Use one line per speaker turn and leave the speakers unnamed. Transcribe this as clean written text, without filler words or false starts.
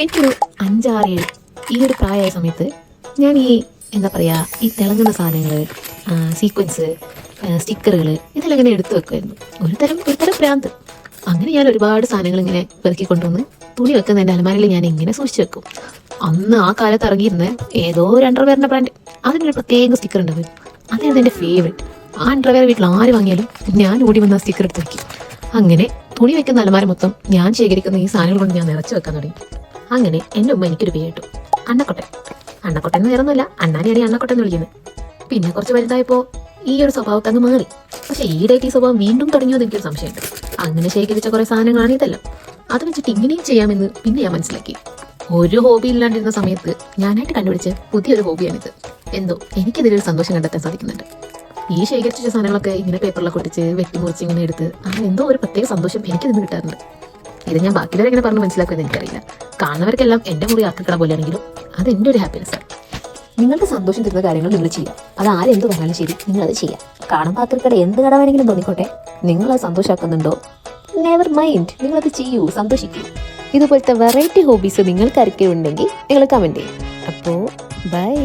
എനിക്കൊരു 5-6-7 ഈ ഒരു പ്രായമായ സമയത്ത് ഞാൻ എന്താ പറയുക, ഈ തിളങ്ങുന്ന സാധനങ്ങൾ, സീക്വൻസ്, സ്റ്റിക്കറുകൾ ഇതെല്ലാം ഇങ്ങനെ എടുത്തു വെക്കുമായിരുന്നു. ഒരു തരം ഭ്രാന്ത്. അങ്ങനെ ഞാൻ ഒരുപാട് സാധനങ്ങൾ ഇങ്ങനെ പെറുക്കി കൊണ്ടുവന്ന് തുണി വെക്കുന്ന എൻ്റെ അലമാരയിൽ ഞാൻ ഇങ്ങനെ സൂക്ഷിച്ചു വെക്കും. അന്ന് ആ കാലത്ത് ഇറങ്ങിയിരുന്ന ഏതോ ഒരു അണ്ടർവെയറിൻ്റെ ബ്രാൻഡ്, അതിനൊരു പ്രത്യേക സ്റ്റിക്കർ ഉണ്ട്. അതായിരുന്നു എൻ്റെ ഫേവറേറ്റ്. ആ അണ്ടർവെയർ വീട്ടിൽ ആര് വാങ്ങിയാലും ഞാൻ ഓടി വന്ന ആ സ്റ്റിക്കർ എടുത്ത് വയ്ക്കും. അങ്ങനെ തുണി വെക്കുന്ന അലമാര മൊത്തം ഞാൻ ശേഖരിക്കുന്ന ഈ സാധനങ്ങൾ കൊണ്ട് ഞാൻ നിറച്ച് വെക്കാൻ തുടങ്ങി. അങ്ങനെ എൻ്റെ ഉമ്മ എനിക്കൊരു പേര് ഇട്ടു, അണ്ണക്കൊട്ടൻ. അണ്ണക്കൊട്ടൻ എന്ന് വേറൊന്നുമില്ല, അണ്ണാനെയാണ് ഈ അണ്ണക്കൊട്ടൻ എന്ന് വിളിക്കുന്നത്. പിന്നെ കുറച്ച് വലുതായപ്പോൾ ഈ ഒരു സ്വഭാവത്തെ അങ്ങ് മാറി. പക്ഷേ ഈയിടെയായിട്ട് ഈ സ്വഭാവം വീണ്ടും തുടങ്ങിയത് എനിക്കൊരു സംശയമുണ്ട്. അങ്ങനെ ശേഖരിച്ച കുറേ സാധനങ്ങളാണ് ഇതെല്ലാം. അത് വെച്ചിട്ട് ഇങ്ങനെയും ചെയ്യാമെന്ന് പിന്നെ ഞാൻ മനസ്സിലാക്കി. ഒരു ഹോബി ഇല്ലാണ്ടിരുന്ന സമയത്ത് ഞാനായിട്ട് കണ്ടുപിടിച്ച പുതിയൊരു ഹോബിയാണിത്. എന്തോ എനിക്കിതിലൊരു സന്തോഷം കണ്ടെത്താൻ സാധിക്കുന്നുണ്ട്. ഈ ശേഖരിച്ച സാധനങ്ങളൊക്കെ ഇങ്ങനെ പേപ്പറിലൊക്കെ ഒട്ടിച്ച് വെട്ടിമുറിച്ച് ഇങ്ങനെ എടുത്ത് എന്തോ ഒരു പ്രത്യേക സന്തോഷം എനിക്കിതിന് കിട്ടാറുണ്ട്. ഇത് ഞാൻ ബാക്കിയുള്ളവരെ എങ്ങനെ പറഞ്ഞ് മനസ്സിലാക്കുമെന്ന് എനിക്കറിയില്ല. കാണുന്നവർക്കെല്ലാം എൻ്റെ മുറി ആക്കിക്കട പോലെയാണെങ്കിലും അത് എൻ്റെ ഒരു ഹാപ്പിനെസ്സാണ്.
നിങ്ങൾക്ക് സന്തോഷം തരുന്ന കാര്യങ്ങൾ നിങ്ങൾ ചെയ്യുക. അത് ആരെന്ത് പറഞ്ഞാലും ശരി, നിങ്ങളത് ചെയ്യുക. കാണുമ്പോൾ ആക്കിക്കട എന്ത് കട വേണമെങ്കിലും തോന്നിക്കോട്ടെ, നിങ്ങളത് സന്തോഷമാക്കുന്നുണ്ടോ, നെവർ മൈൻഡ്, നിങ്ങളത് ചെയ്യൂ, സന്തോഷിക്കൂ. ഇതുപോലത്തെ വെറൈറ്റി ഹോബീസ് നിങ്ങൾക്ക് ആരൊക്കെ ഉണ്ടെങ്കിൽ നിങ്ങൾ കമൻറ്റ് ചെയ്യും. അപ്പോൾ ബൈ.